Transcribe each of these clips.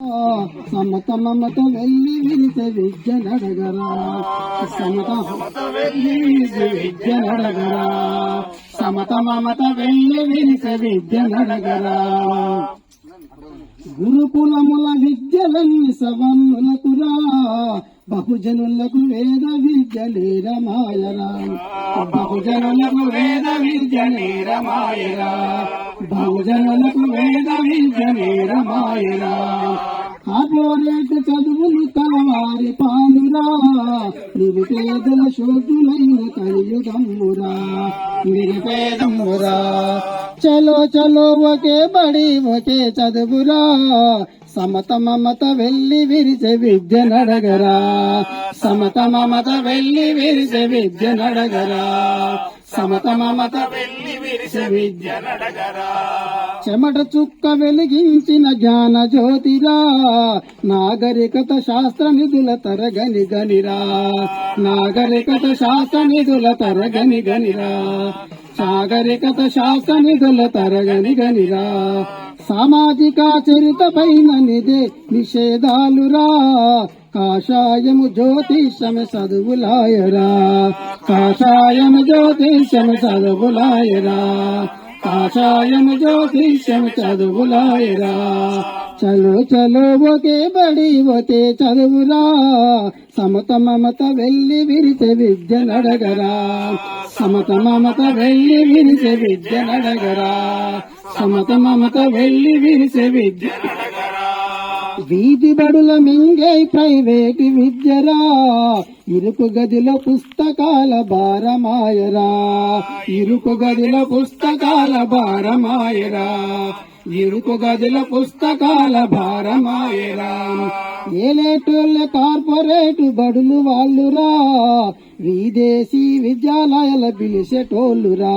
సమత మమత వెళ్ళి విరిసే విద్య నడగరా సమత వెళ్ళి విరిసే విద్య నడగరా సమత మమత వెళ్ళి విరిసే విద్య నడగరా గురుకులముల విద్యలన్నీ సవన్నులకురా బహుజనులకు వేద విద్య నేరమాయరా బహుజనులకు వేద విద్య నేరమాయరా బహుజనులకు వేద విద్య నేరమాయరా కార్పొరేట్ చదువులు తలవారి పానురా నిరుపేదల శోధులైన కలియుగమ్మురా నిరుపేదమ్మురా చలో చలో ఒకే బడి ఒకే చదువురా సమత మమత వెళ్ళి విరిసే విద్య నడగరా సమత మమత వెళ్ళి విరిసే విద్య నడగరా సమత మమత వెళ్ళి విరిసే విద్య నడగరా చెమట చుక్క వెలిగించిన జ్ఞాన జ్యోతిరా నాగరికత శాస్త్ర నిధుల తరగని గనిరా నాగరికత శాస్త్ర నిధుల తరగని గనిరా నాగరికత శాస్త్ర నిధుల తరగని గనిరా సామాజిక చరిత పైన నిదే నిషేధాలురా కాషాయము జ్యోతిషము చదువులాయరా కాషాయము జ్యోతిషము చదువులాయరా కాషాయము జ్యోతిషము చదువులాయరా చలో చలో ఒకే బడి ఒకే చదువురా సమత మమత వెళ్ళి విరిసే విద్య నడగరా సమత మమత వెళ్ళి విరిసే విద్య నడగరా సమత మమత వెళ్ళి విరిసే విద్య నడగరా వీధి బడుల మింగే ప్రైవేటు విద్యరా ఇరుకు గదిలో పుస్తకాల భారమాయరా ఇరుకు గదిలో పుస్తకాల భారమాయరా ఇరుకు గదిలో పుస్తకాల భారమాయరా ఏలేటోళ్ళ కార్పొరేట్ బడులు వాళ్ళురా విదేశీ విద్యాలయాల పిలిచేటోళ్ళురా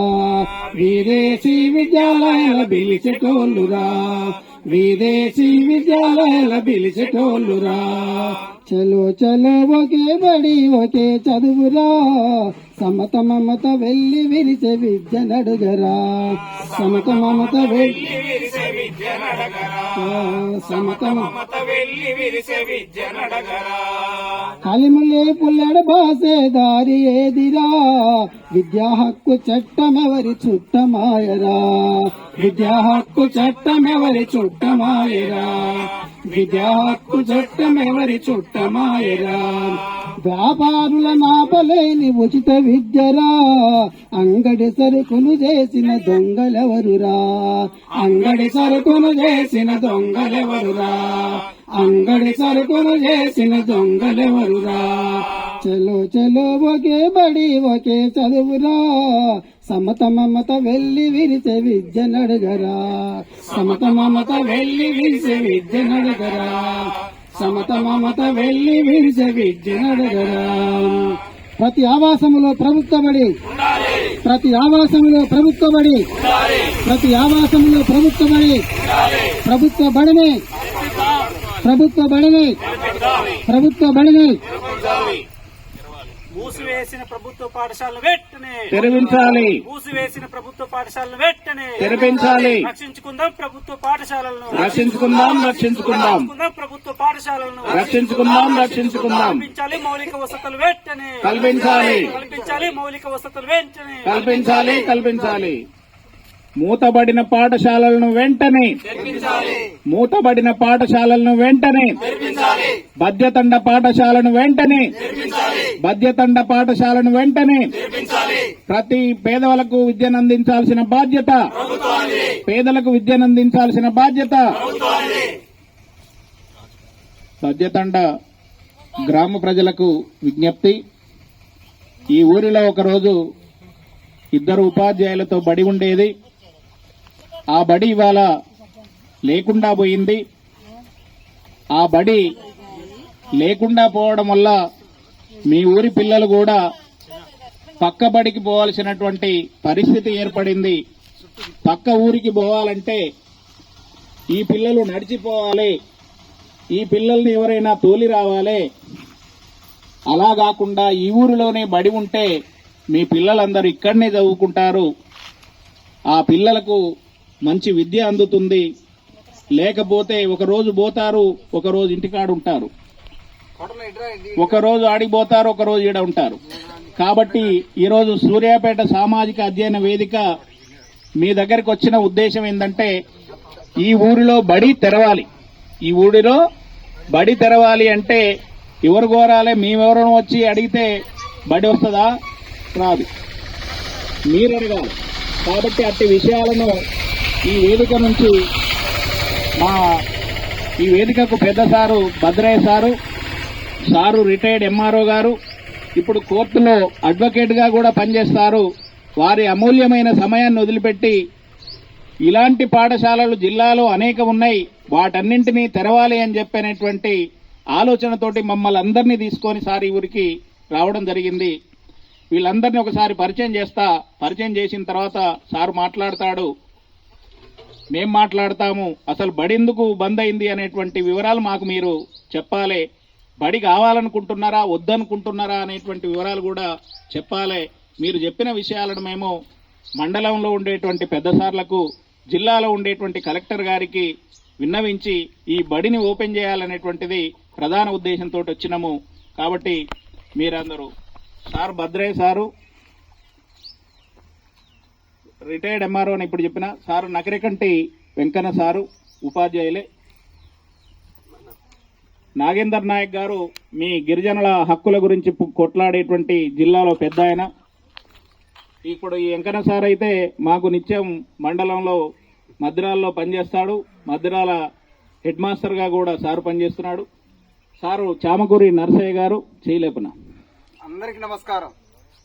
విదేశీ విద్యాలయాల పిలిచేటోళ్ళురా విదేశీ విద్యాలయాల పిలిచేటోళ్ళురా చలో చలో ఒకే బడి ఒకే చదువురా సమత మమత వెళ్ళి విరిసే విద్య నడుగరా సమత మమత వెళ్ళి విరిసే విద్య నడగరా సమత మమత వెళ్ళి విరిసే విద్య నడగరా కలిములే పుల్లెడ బాసే దారి ఏదిరా విద్యా హక్కు చట్టమెవరి చుట్టమాయరా విద్యా హక్కు చట్టమెవరి చుట్టమాయరా విద్యా హక్కు చట్టమెవరి చుట్టమాయరా వ్యాపారుల నాపలేని ఉచిత విద్యరా అంగడి సరుకులు చేసిన దొంగలెవరురా అంగడి సరుకులు చేసిన దొంగలెవరురా అంగడి సరుకులు చేసిన దొంగలెవరురా చలో చలో ఒకే బడి ఒకే చదువురా సమత మమత వెళ్ళి విరిసే విద్య నడగరా సమత మమత వెళ్ళి విరిసే విద్య నడగరా సమత మమత వెళ్ళి విరిసే విద్య నడగరా ప్రతి ఆవాసములో ప్రభుత్వ బడి ప్రతి ఆవాసములో ప్రభుత్వ బడి ప్రతి ఆవాసములో ప్రభుత్వ బడి ప్రభుత్వ బడిని ప్రభుత్వ బడిని ప్రభుత్వ బడిని మూసివేసిన ప్రభుత్వ పాఠశాలను వెంటనే తెరవించాలి మూసివేసిన ప్రభుత్వ పాఠశాలను వెంటనే తెరపించాలి రక్షించుకుందాం ప్రభుత్వ పాఠశాలను రక్షించుకుందాం రక్షించుకుందాం ప్రభుత్వ పాఠశాలను రక్షించుకుందాం రక్షించుకుందాం కల్పించాలి మౌలిక వసతులు వెంటనే కల్పించాలి కల్పించాలి మౌలిక వసతులు వెంటనే కల్పించాలి కల్పించాలి మూతబడిన పాఠశాలలను వెంటనే మూతబడిన పాఠశాలలను వెంటనే బద్యతండ పాఠశాలను వెంటనే బద్యతండ పాఠశాలను వెంటనే ప్రతి పేదలకు విద్యనందించాల్సిన బాధ్యత పేదలకు విద్యనందించాల్సిన బాధ్యత బద్యతండ గ్రామ ప్రజలకు విజ్ఞప్తి. ఈ ఊరిలో ఒకరోజు 2 ఉపాధ్యాయులతో బడి ఉండేది. ఆ బడి ఇవాళ లేకుండా పోయింది. ఆ బడి లేకుండా పోవడం వల్ల మీ ఊరి పిల్లలు కూడా పక్క బడికి పోవాల్సినటువంటి పరిస్థితి ఏర్పడింది. పక్క ఊరికి పోవాలంటే ఈ పిల్లలు నడిచిపోవాలి, ఈ పిల్లల్ని ఎవరైనా తోలి రావాలి. అలా కాకుండా ఈ ఊరిలోనే బడి ఉంటే మీ పిల్లలందరూ ఇక్కడనే చదువుకుంటారు, ఆ పిల్లలకు మంచి విద్య అందుతుంది, లేకపోతే ఒక రోజు పోతారు, ఒక రోజు ఇంటికాడ ఉంటారు, ఒక రోజు ఆడిపోతారు, ఒక రోజు ఈడ ఉంటారు. కాబట్టి ఈరోజు సూర్యాపేట సామాజిక అధ్యయన వేదిక మీ దగ్గరికి వచ్చిన ఉద్దేశం ఏంటంటే, ఈ ఊరిలో బడి తెరవాలి. ఈ ఊరిలో బడి తెరవాలి అంటే ఎవరు కోరాలి? మేమెవరైనా వచ్చి అడిగితే బడి వస్తుందా? రాదు, మీరు అడగాలి. కాబట్టి అట్టి విషయాలను ఈ వేదిక నుంచి ఈ వేదికకు పెద్ద sir Bhadraiah sir retired MRO గారు, ఇప్పుడు కోర్టులో అడ్వకేట్ గా కూడా పనిచేస్తారు. వారి అమూల్యమైన సమయాన్ని వదిలిపెట్టి ఇలాంటి పాఠశాలలు జిల్లాలో అనేక ఉన్నాయి, వాటన్నింటినీ తెరవాలి అని చెప్పినటువంటి ఆలోచనతోటి మమ్మల్ని అందరినీ తీసుకొని సార్ ఈ ఊరికి రావడం జరిగింది. వీళ్ళందరినీ ఒకసారి పరిచయం చేసిన తర్వాత సార్ మాట్లాడతాడు, మేం మాట్లాడతాము. అసలు బడి ఎందుకు బంద్ అయింది అనేటువంటి వివరాలు మాకు మీరు చెప్పాలి. బడి కావాలనుకుంటున్నారా, వద్దనుకుంటున్నారా అనేటువంటి వివరాలు కూడా చెప్పాలి. మీరు చెప్పిన విషయాలను మేము మండలంలో ఉండేటువంటి పెద్ద సార్లకు, జిల్లాలో ఉండేటువంటి కలెక్టర్ గారికి విన్నవించి ఈ బడిని ఓపెన్ చేయాలనేటువంటిది ప్రధాన ఉద్దేశంతో వచ్చినాము. కాబట్టి మీరందరూ sir Bhadraiah sir retired MRO అని ఇప్పుడు చెప్పిన సారు నకరికంటి వెంకన్న సారు ఉపాధ్యాయులే, నాగేందర్ నాయక్ గారు మీ గిరిజనుల హక్కుల గురించి కొట్లాడేటువంటి జిల్లాలో పెద్ద ఆయన. ఇప్పుడు ఈ వెంకన్న సార్ అయితే మాకు నిత్యం మండలంలో మద్దిరాల్లో పనిచేస్తాడు, మద్దిరాల హెడ్ మాస్టర్ గా కూడా సారు పనిచేస్తున్నాడు. సారు చామకూరి నరసయ్య గారు చేయలేపన. అందరికీ నమస్కారం.